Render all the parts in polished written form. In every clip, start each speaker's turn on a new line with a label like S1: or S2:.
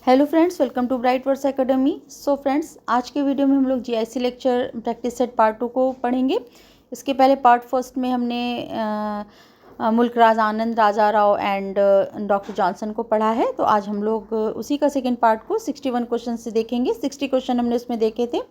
S1: Hello friends, welcome to Bright Words Academy. So friends, आज के video में हम लोग GIC lecture practice set part 2 को पढ़ेंगे। इसके पहले पार्ट फर्स्ट में हमने मुल्क राज आनंद, राजा राव एंड डॉक्टर जॉनसन को पढ़ा है। तो आज हम लोग उसी का सेकेंड पार्ट को 61 क्वेश्चन से देखेंगे। 60 क्वेश्चन हमने उसमें देखे थे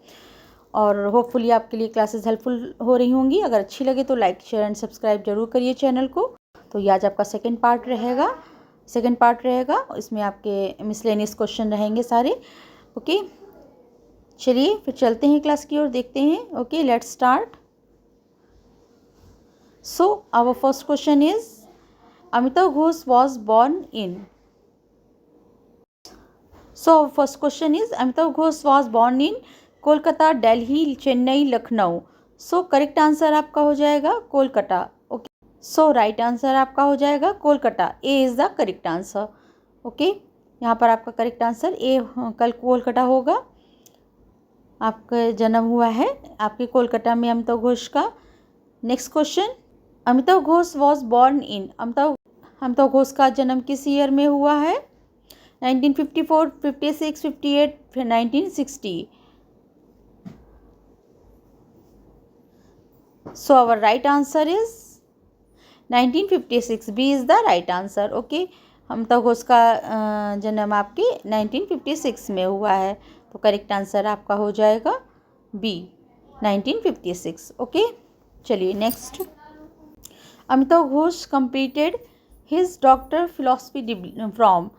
S1: और होपफुली आपके लिए क्लासेस हेल्पफुल हो रही होंगी। अगर अच्छी लगे तो लाइक, शेयर एंड सब्सक्राइब जरूर करिए चैनल को। तो ये आज आपका सेकेंड पार्ट रहेगा। इसमें आपके मिसलेनियस क्वेश्चन रहेंगे सारे। ओके, चलिए फिर चलते हैं क्लास की ओर, देखते हैं। Okay, let's start. So our first question is Amitabh Ghosh was born in. Amitabh Ghosh was born in Kolkata, Delhi, Chennai, Lucknow. So correct answer आपका हो जाएगा Kolkata. Okay, so right answer आपका हो जाएगा Kolkata. A is the correct answer. Okay, यहाँ पर आपका करेक्ट आंसर ए कल कोलकाता होगा। आपका जन्म हुआ है आपके कोलकाता में अमिताभ घोष का। Next question, Amitabh Ghosh was born in. Amitabh Ghosh का जन्म किस ईयर में हुआ है? 1954, 56, 58, फिर 1960। So our right answer is 1956। B is the right answer. Okay, Amitabh Ghosh का जन्म आपके 1956 में हुआ है, तो करेक्ट आंसर आपका हो जाएगा बी, 1956। ओके, चलिए next. Amitabh Ghosh completed his doctor philosophy from.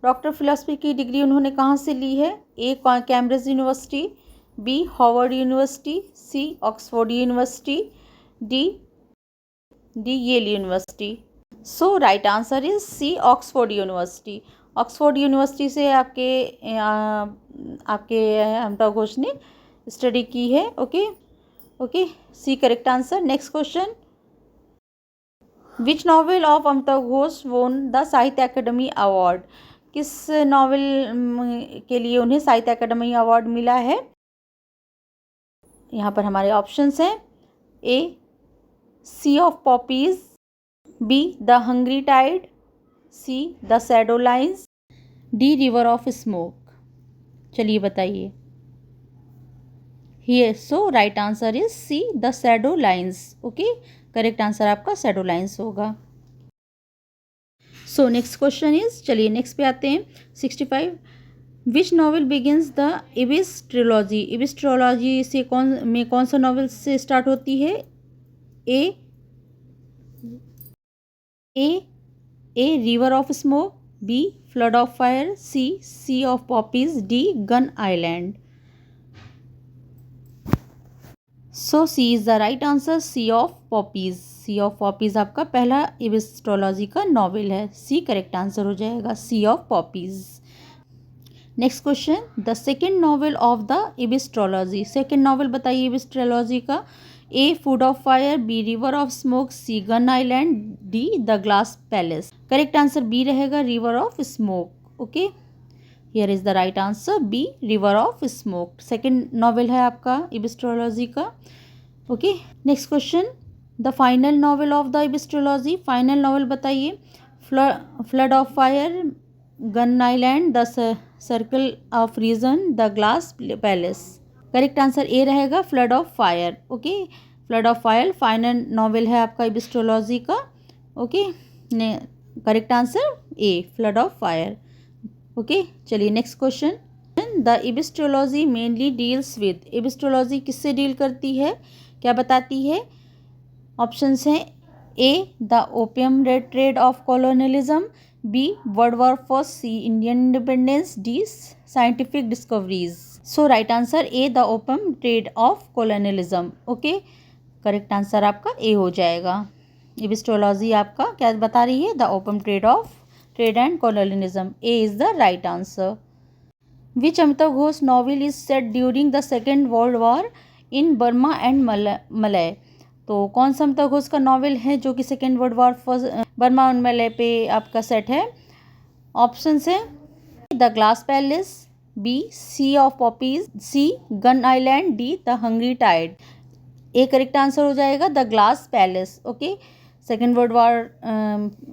S1: Doctor philosophy की डिग्री उन्होंने कहाँ से ली है? A Cambridge University, B Harvard University, C Oxford University, D Yale University. So right answer is C Oxford University. Oxford University से आपके अमिताभ घोष ने स्टडी की है। Okay, C correct answer. Next question, which novel of Amitabh Ghosh won the साहित्य academy award. किस novel के लिए उन्हें साहित्य अकेडमी अवार्ड मिला है? यहाँ पर हमारे ऑप्शंस हैं। A sea of poppies, B the hungry tide, C the shadow lines, D river of smoke. चलिए बताइए। Here so right answer is C the shadow lines. Okay, correct answer आपका shadow lines होगा। So next question is, चलिए next पे आते हैं। 65, which novel begins the Ibis trilogy. Ibis trilogy से कौन सा नॉवल से स्टार्ट होती है? A river of smoke, B flood of fire, sea of poppies, D gun island. So C is the right answer, sea of poppies. Sea of poppies आपका पहला ibis trilogy का novel है। सी correct answer हो जाएगा, sea of poppies. Next question, the second novel of the Ibis trilogy. Second novel बताइए Ibis trilogy का। A food of fire, B river of smoke, C gun island, D the glass palace. Correct answer B रहेगा, river of smoke. Okay, here is the right answer, B river of smoke. Second novel है आपका Ibis trilogy का। Okay, next question, the final novel of the Ibis trilogy. Final novel बताइए। Flood of fire, gun island, the circle of reason, the glass palace. Correct answer A रहेगा, flood of fire. Okay, flood of fire final novel है आपका Ibis trilogy का। Okay, correct answer A flood of fire. Okay, चलिए next question, the Ibis trilogy mainly deals with. Ibis trilogy किससे deal करती है, क्या बताती है? ऑप्शंस हैं। A the opium trade of colonialism, B world war first, C Indian independence, D scientific discoveries. So right answer A the opium trade of colonialism. Okay, correct answer आपका A हो जाएगा। Ibis trilogy आपका क्या बता रही है? The opium trade and colonialism. A is the right answer. Which Amitabh Ghosh novel is set during the second world war in Burma and Malay. तो कौन सा अमिताभ घोष का नॉवेल है जो कि second world war first Burma और मलय पे आपका सेट है? ऑप्शन है the glass palace, B sea of poppies, C gun island, D the hungry tide. A correct answer हो जाएगा the glass palace. Okay, second world war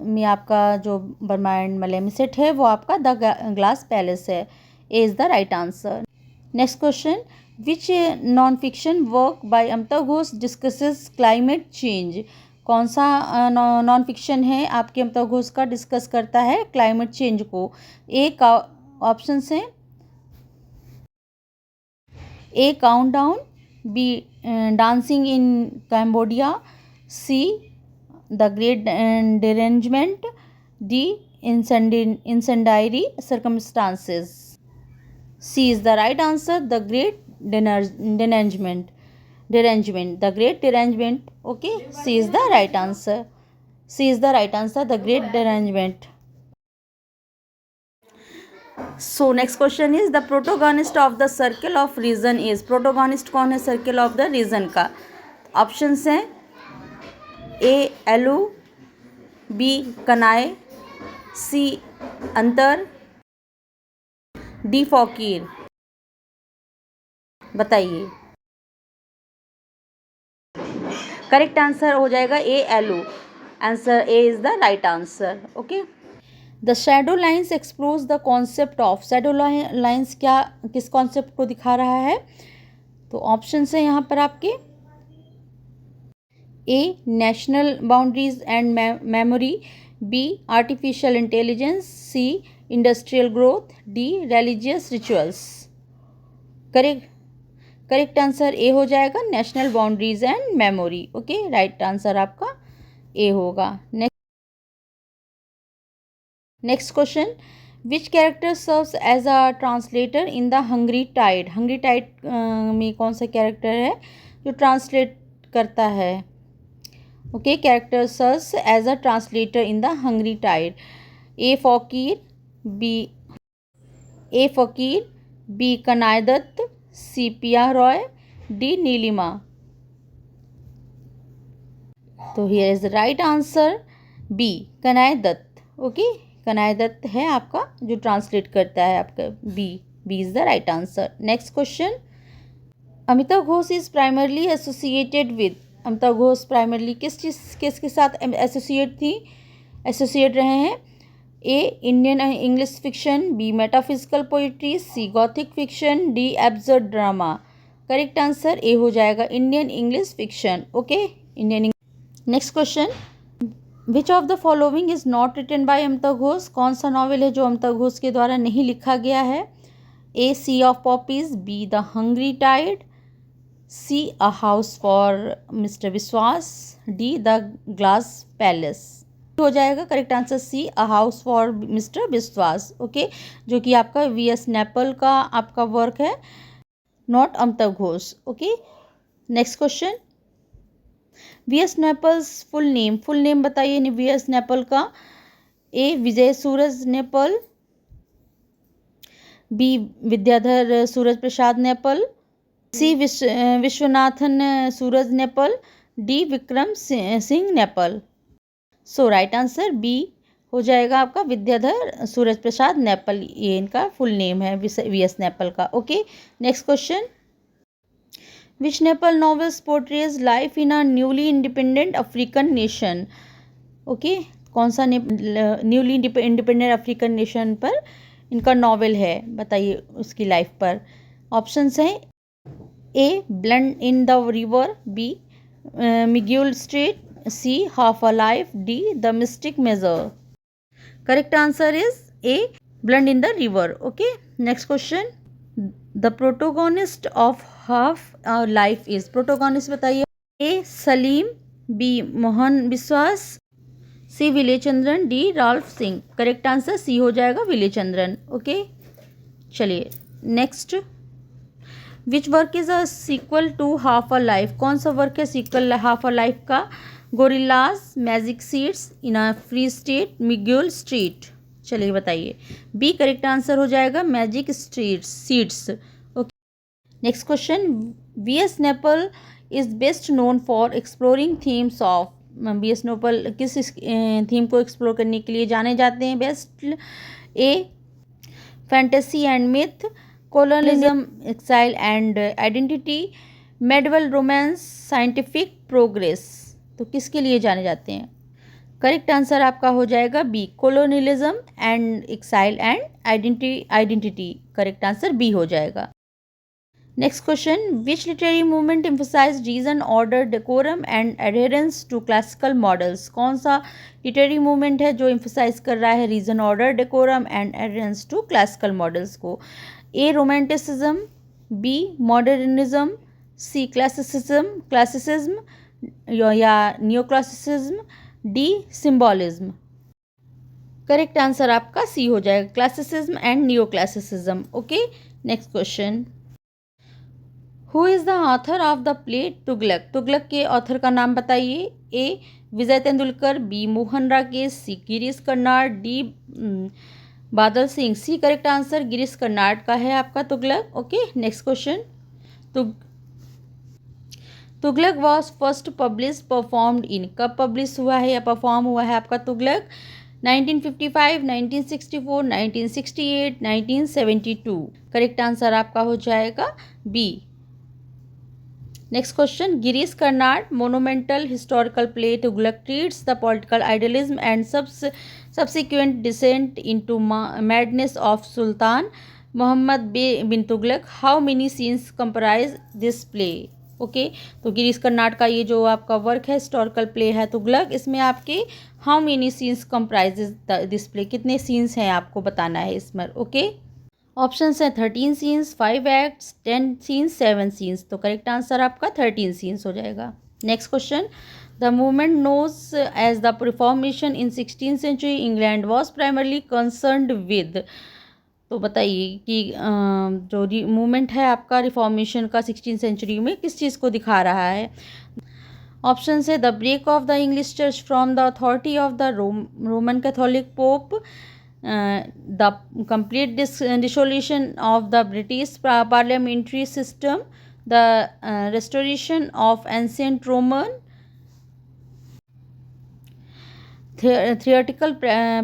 S1: में आपका जो बर्मा एंड मलेमिसेट है वो आपका द ग्लास पैलेस है। ए is the right answer. Next question, which non fiction work by Amitabh Ghosh discusses climate change. कौन सा नॉन फिक्शन है आपके अमिताभ घोष का डिस्कस करता है क्लाइमेट चेंज को। ए का ऑप्शन हैं A countdown, B dancing in Cambodia, C the great derangement, D incendiary circumstances. C is the right answer, the great derangement, the great derangement. Okay, C is the right answer. C is the right answer, the great derangement. So next question is, the protagonist of the circle of reason is। protagonist कौन है circle of the reason का। Options हैं ए एलू, B कनाए, सी अंतर, D फकीर। बताइए। Correct answer हो जाएगा A एलू। Answer A is the right answer. Okay, the shadow lines explores the concept of. Shadow lines क्या किस कॉन्सेप्ट को दिखा रहा है। तो ऑप्शन है यहाँ पर आपके A national boundaries and memory, B artificial intelligence, C industrial growth, D religious rituals. Correct answer A हो जाएगा, national boundaries and memory. Okay, right answer आपका ए होगा। Next question, which character serves as a translator in the hungry tide. Hungry tide में कौन सा character है जो translate करता है। Okay, character serves as a translator in the hungry tide. A Fokir, B Kanai Dutt, सी पिया रॉय, डी नीलिमा। तो here is the right answer B Kanai Dutt. Okay, Kanai Dutt है आपका जो ट्रांसलेट करता है आपका। B is the right answer. Next question, Amitabh Ghosh is primarily associated with. Amitabh Ghosh primarily किसके साथ एसोसिएट रहे हैं। A Indian English fiction, B metaphysical poetry, C Gothic fiction, D absurd drama. Correct answer A हो जाएगा, Indian English fiction. Okay, Indian. Next question, which of the following is not written by Amitabh Ghosh. कौन सा novel है जो अमिताभ घोष के द्वारा नहीं लिखा गया है। A sea of poppies, B the hungry tide, C a house for mister Biswas, D the glass palace. हो जाएगा correct answer C a house for mister Biswas. Okay, जो कि आपका वी.एस. नैपल का आपका वर्क है, not Amitabh Ghosh. Okay, next question, V S. Naipaul's full name बताइए V S. Naipaul का। A Vijay Suraj Naipaul, B Vidiadhar Suraj Prasad Naipaul, C Vishwanathan Suraj Naipaul, D Vikram Singh Naipaul. So right answer B हो जाएगा आपका विद्याधर सूरज प्रसाद नैपल। ये इनका फुल नेम है वी.एस. नैपल का। Okay, next question, which Naipaul novels portrays life in a newly independent African nation. Okay, कौन सा न्यूली इंडिपेंडेंट अफ्रीकन नेशन पर इनका नॉवेल है, बताइए उसकी लाइफ पर। ऑप्शंस हैं A blend in the river, B Miguel street, C half a life, D the mystic major. Correct answer is A blend in the river. Okay, next question, the protagonist of half a life is. Protagonist बताइए। A Salim, B Mohan Biswas, C Willie Chandran, D Ralph Singh. Correct answer C हो जाएगा Willie Chandran. Okay, चलिए next, which work is a sequel to half a life. कौन सा work है sequel half a life का। Guerrillas, magic seeds, in a free state, Miguel street. चलिए बताइए। B correct answer हो जाएगा magic seeds. Okay, next question, V S. Naipaul is best known for exploring themes of. V S. Naipaul किस theme को explore करने के लिए जाने जाते हैं best. A fantasy and myth, colonialism, exile and identity, medieval romance, scientific progress. तो किसके लिए जाने जाते हैं। करेक्ट आंसर आपका हो जाएगा B, colonialism and exile and identity. Correct answer B हो जाएगा। Next question, which literary movement emphasize reason, order, decorum and adherence to classical models? कौन सा लिटरेरी मूवमेंट है जो एम्फसाइज कर रहा है reason, order, decorum and adherence to classical models को? A romanticism, B modernism, C classicism या new classicism, D symbolism. Correct answer आपका सी हो जाएगा, classicism and new classicism. Okay, next question, who is the author of the play Tughlaq? Tughlaq के author का नाम बताइए। A Vijay Tendulkar, B Mohan Rakesh, C Girish Karnad, D Badal Singh. C correct answer Girish Karnad का है आपका Tughlaq. Okay, next question, Tughlaq was first publish performed in? कब पब्लिश हुआ है या परफॉर्म हुआ है आपका तुगलक? 1955, 1964, 1968, 1972। करेक्ट आंसर आपका हो जाएगा B. Next question, Girish Karnad monumental historical play Tughlaq treats the political idealism and subsequent descent into madness of Sultan Muhammad bin Tughlaq. How many scenes comprise this play? Okay, तो गिरीश कर्नाड का ये जो आपका वर्क है हिस्टोरिकल प्ले है तुगलक, इसमें आपके how many scenes comprises this play, कितने सीन्स हैं आपको बताना है इसमें। ओके, ऑप्शंस हैं 13 सीन्स, 5 एक्ट्स, 10 सीन्स, 7 सीन्स। तो करेक्ट आंसर आपका 13 सीन्स हो जाएगा। Next question, the movement knows as the reformation in 16th century England was primarily concerned with? तो बताइए कि जो मूवमेंट है आपका रिफॉर्मेशन का 16th सेंचुरी में किस चीज़ को दिखा रहा है? ऑप्शन है the break of the English church from the authority of the Roman Catholic pope, the complete dissolution of the British parliamentary system, the restoration of ancient Roman theoretical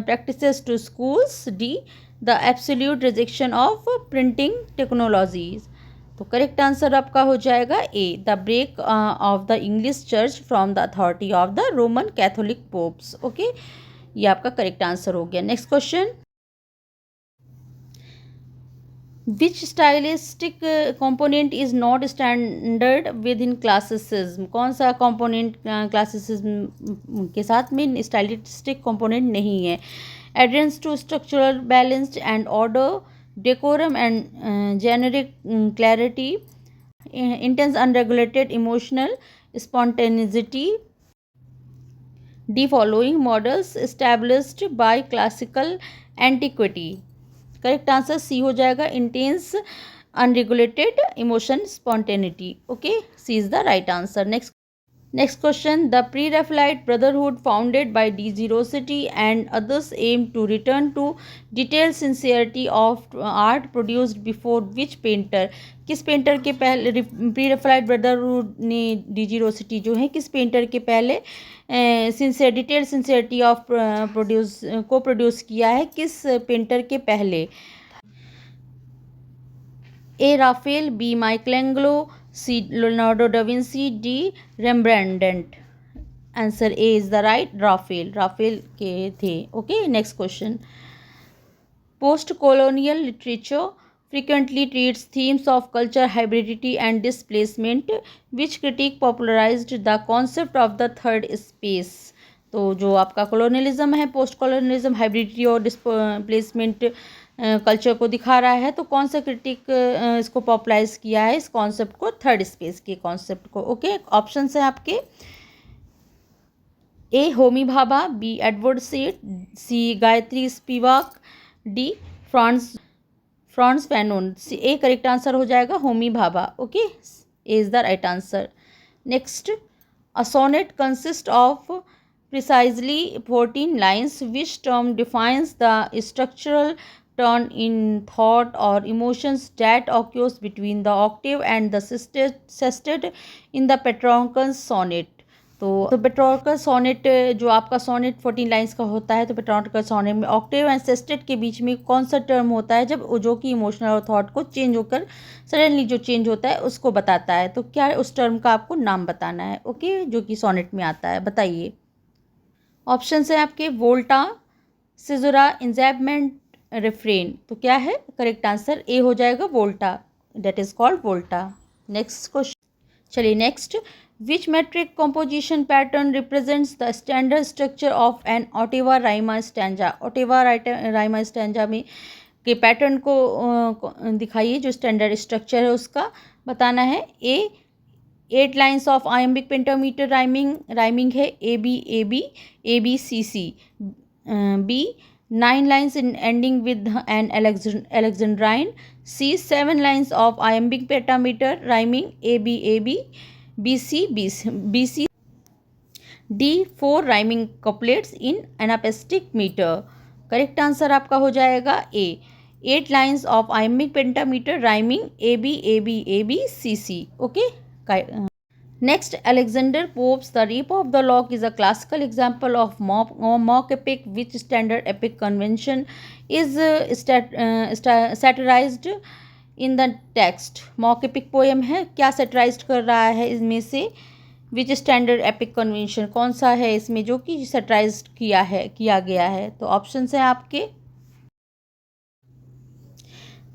S1: practices to schools, D the absolute rejection of printing technologies। तो correct answer आपका हो जाएगा A, the break of the English church from the authority of the Roman Catholic popes. Okay, ये आपका correct answer हो गया। Next question, which stylistic component is not standard within classicism? कौन सा component classicism के साथ में stylistic component नहीं है? Adherence to structural balanced and order, decorum and generic clarity, intense unregulated emotional spontaneity, D following models established by classical antiquity. Correct answer C हो जाएगा, intense unregulated emotion spontaneity. Okay, C is the right answer. Next question, the pre Raphaelite brotherhood founded by D G Rossetti and others aim to return to detail sincerity of art produced before which painter? किस painter के पहले pre Raphaelite brotherhood ने डिजीरोसिटी जो है किस painter के पहले detail sincerity of produce किया है, किस पेंटर के पहले? A Raphael, B Michelangelo, C Leonardo da Vinci, D Rembrandt. Answer A is the right, Raphael के थे। Okay, next question, post colonial literature frequently treats themes of culture hybridity and displacement, which critic popularized the concept of the third space? तो जो आपका colonialism है, post colonialism hybridity और displacement culture को दिखा रहा है, तो कौन सा क्रिटिक इसको पॉपुलराइज किया है इस कॉन्सेप्ट को, थर्ड स्पेस के कॉन्सेप्ट को? ओके, ऑप्शंस हैं आपके, A Homi Bhabha, B Edward Said, C Gayatri Spivak, D Frantz Fanon. A correct answer हो जाएगा Homi Bhabha. Okay, A is the right answer. Next, a sonnet consist of precisely 14 lines. Which term defines the structural turn in thought or emotions that occurs between the octave and the sestet in the Petrarchan sonnet? तो पेट्रार्कल sonnet जो आपका sonnet 14 lines का होता है, तो पेट्रार्कल sonnet में Octave and sestet के बीच में कौन सा टर्म होता है जब जो कि इमोशनल और थॉट को चेंज होकर सडनली जो चेंज होता है उसको बताता है? तो क्या उस टर्म का आपको नाम बताना है। ओके, जो कि सोनेट में आता है, बताइए। ऑप्शन है आपके वोल्टा, सिजुरा, इंजैबमेंट, रिफ्रेन। तो क्या है करेक्ट आंसर? ए हो जाएगा volta, that is called volta. Next question, चलिए next, which metric composition pattern represents the standard structure of an ottava rima stanza. Ottava rima stanza में के पैटर्न को दिखाइए, जो स्टैंडर्ड स्ट्रक्चर है उसका बताना है। A 8 lines of iambic pentameter rhyming है, A B C C. B 9 lines in ending with an alexandrine. C 7 lines of iambic pentameter rhyming, A B C. D 4 rhyming couplets in anapestic meter. Correct answer आपका हो जाएगा A 8 lines of iambic pentameter rhyming, A B C C. Okay. Next, Alexander Pope's The Rape of the Lock is a classical example of mock epic, which standard epic convention is satirized in the text. Mock epic poem है, क्या satirized कर रहा है इसमें से? Which standard epic convention, कौन सा है इसमें जो कि satirized किया गया है? तो ऑप्शन है आपके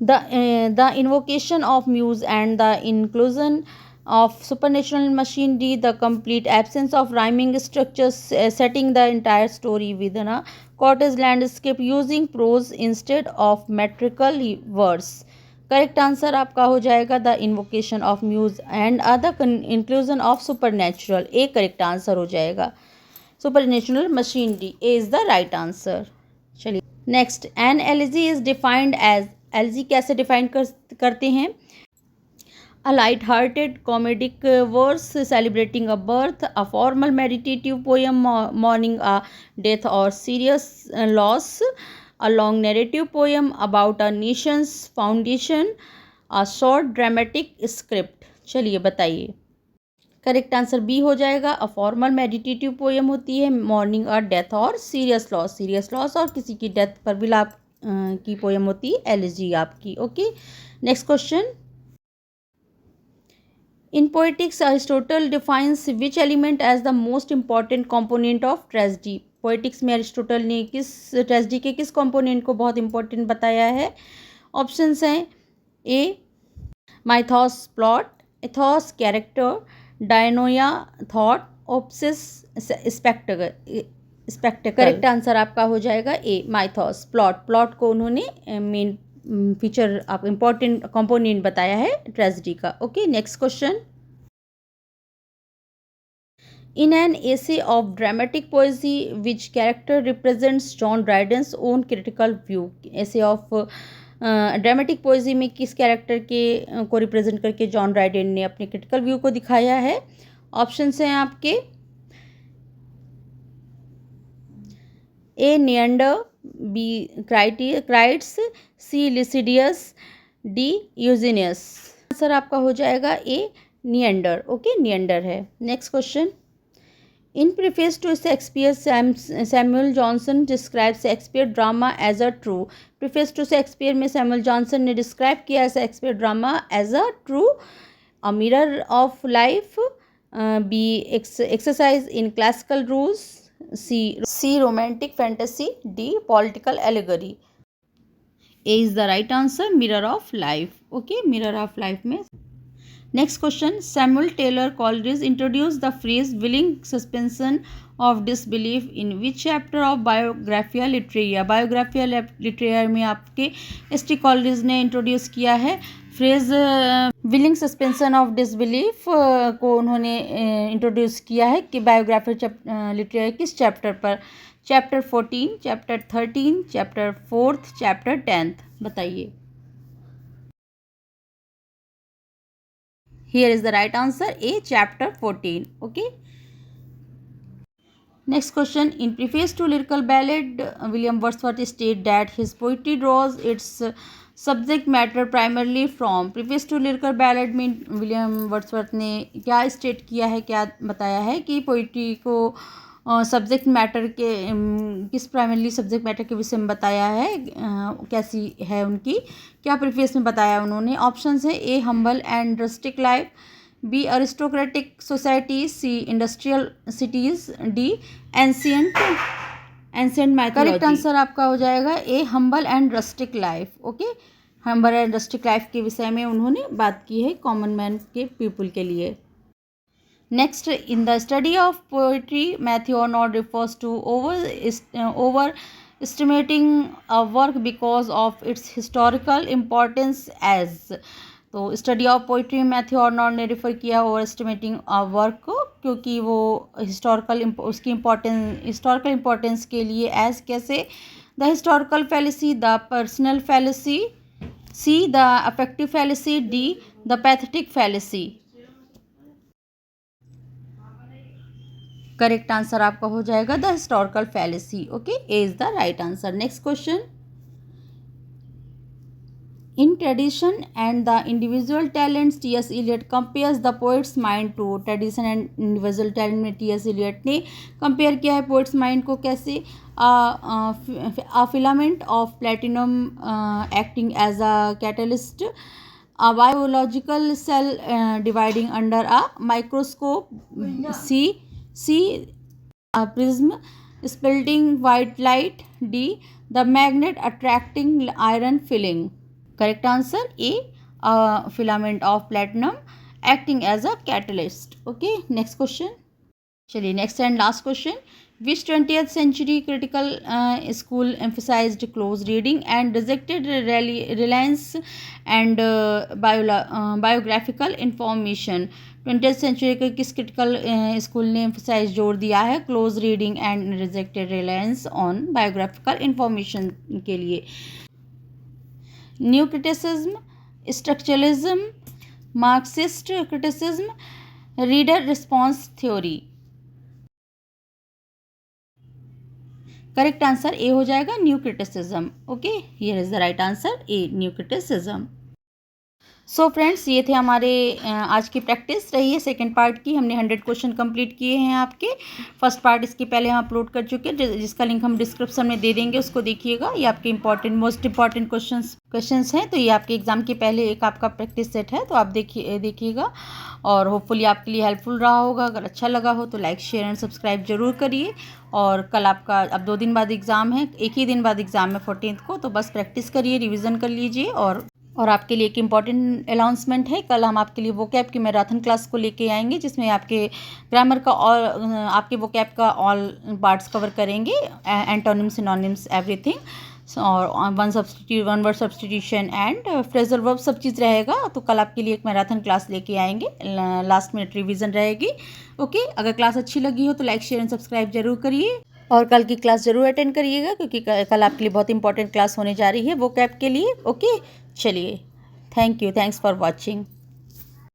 S1: the invocation of muse and the inclusion of supernatural machinery, the complete absence of rhyming structures, setting the entire story within a cottage landscape using prose instead of metrical verse. Correct answer आपका हो जाएगा the invocation of muse and the inclusion of supernatural. A correct answer हो जाएगा, supernatural machinery. A is the right answer. चलिए next, an elegy is defined as, elegy कैसे define करते हैं? A light-hearted comedic verse celebrating a birth, a formal meditative poem mourning a death or serious loss, a long narrative poem about a nation's foundation, a short dramatic script। चलिए बताइए। Correct answer B हो जाएगा, a formal meditative poem होती है, morning और death और serious loss और किसी की डेथ पर विलाप की पोएम होती है एलिजी आपकी। Okay. Next question, in poetics Aristotle defines which element as the most important component of tragedy। Poetics में अरिस्टोटल ने किस ट्रेजेडी के किस कंपोनेंट को बहुत इंपॉर्टेंट बताया है? ऑप्शंस हैं A mythos plot, ethos character, dianoia thought, opsis spectacle. Correct answer आपका हो जाएगा ए माइथॉस प्लॉट को उन्होंने मेन फीचर आप इम्पॉर्टेंट कंपोनेंट बताया है ट्रेजेडी का। Okay. Next question, in an essay of dramatic poesy which character represents John Dryden's own critical view. Essay of dramatic poesy में किस कैरेक्टर के को रिप्रेजेंट करके जॉन ड्राइडेन ने अपने क्रिटिकल व्यू को दिखाया है? ऑप्शंस हैं आपके A Neander, B Crites, C Lisideius, D Eugenius. Answer आपका हो जाएगा ए नियंडर। ओके, नियंडर है। Next question, in preface to Shakespeare Samuel Johnson describe Shakespeare drama as a true. Preface to Shakespeare में Samuel Johnson ने describe किया Shakespeare drama as a true, a mirror of life, B exercise in classical rules, C romantic fantasy, D political allegory. A is the right answer, mirror of life. Okay, mirror of life में। Next question, Samuel Taylor Coleridge introduce the phrase willing suspension of disbelief in which chapter of Biographia Literaria. Biographia Literaria में आपके S T. Coleridge ने introduce किया है phrase willing suspension of disbelief को उन्होंने introduce किया है कि बायोग्राफिया लिटरेरिया किस चैप्टर पर? Chapter 14, chapter 13, chapter 4, chapter 10। बताइए। Here is the right answer, A, chapter 14. Okay. Next question, in preface to lyrical ballad, William Wordsworth stated that his poetry draws its subject matter primarily from। preface to lyrical ballad में William Wordsworth ने क्या state किया है, क्या बताया है कि poetry को सब्जेक्ट मैटर के किस प्राइमरली सब्जेक्ट मैटर के विषय में बताया है, कैसी है उनकी क्या प्रीफेस में बताया उन्होंने? ऑप्शंस है A humble and rustic life, B aristocratic society, C industrial cities, D ancient mythology. Correct answer आपका हो जाएगा A humble and rustic life. Okay, humble and rustic life के विषय में उन्होंने बात की है कॉमन मैन के पीपल के लिए। Next, in the study of poetry Matthew Arnold refers to overestimating a work because of its historical importance as। तो स्टडी ऑफ पोइट्री में मैथ्यू आर्नोल्ड ने रिफ़र किया ओवर एस्टिमेटिंग वर्क को, क्योंकि वो उसकी हिस्टोरिकल इम्पोर्टेंस के लिए एज कैसे, the historical fallacy, the personal fallacy, C the affective fallacy, D the pathetic fallacy. Correct answer आपका हो जाएगा the historical fallacy. Okay, A is the right answer. Next question, in tradition and the individual talents T S. Eliot compares the poet's mind to. Tradition and individual talent में T S. Eliot ने compare किया है poet's mind को कैसे, a filament of platinum acting as a catalyst, a biological cell dividing under a microscope, C a prism splitting white light, D the magnet attracting iron filling। correct answer A, a filament of platinum acting as a catalyst। okay, next question। चलिए next and last question, which 20th century critical school emphasized close reading and rejected reliance and biographical information। 20th century के किस critical school ने emphasise जोर दिया है close reading and rejected reliance on biographical information के लिए? New criticism, structuralism, Marxist criticism, reader response theory. Correct answer A हो जाएगा new criticism. Okay, here is the right answer a new criticism. So friends, ये थे हमारे आज की practice रही है सेकंड पार्ट की। हमने 100 क्वेश्चन कंप्लीट किए हैं आपके। फर्स्ट पार्ट इसके पहले हम अपलोड कर चुके हैं, जिसका लिंक हम डिस्क्रिप्शन में दे देंगे, उसको देखिएगा। ये आपके मोस्ट इंपॉर्टेंट क्वेश्चंस हैं, तो ये आपके एग्जाम के पहले एक आपका प्रैक्टिस सेट है, तो आप देखिएगा और होपफुली आपके लिए हेल्पफुल रहा होगा। अगर अच्छा लगा हो तो लाइक, शेयर एंड सब्सक्राइब जरूर करिए। और कल आपका अब 2 दिन बाद एग्ज़ाम है, एक ही दिन बाद एग्ज़ाम है 14th को, तो बस प्रैक्टिस करिए, रिविज़न कर लीजिए। और आपके लिए एक इम्पॉर्टेंट अनाउंसमेंट है, कल हम आपके लिए वोकैब की मैराथन क्लास को लेके आएंगे, जिसमें आपके ग्रामर का और आपके वोकैब का ऑल पार्ट्स कवर करेंगे, एंटोनिम्स, सिनोनिम्स, एवरीथिंग, और one word substitution and phrasal verb सब चीज़ रहेगा। तो कल आपके लिए एक मैराथन क्लास लेके आएंगे, लास्ट मिनट रिवीजन रहेगी। ओके, अगर क्लास अच्छी लगी हो तो लाइक, शेयर एंड सब्सक्राइब जरूर करिए और कल की क्लास जरूर अटेंड करिएगा, क्योंकि कल आपके लिए बहुत इंपॉर्टेंट क्लास होने जा रही है वोकैब के लिए। ओके, चलिए, thank you, thanks for watching.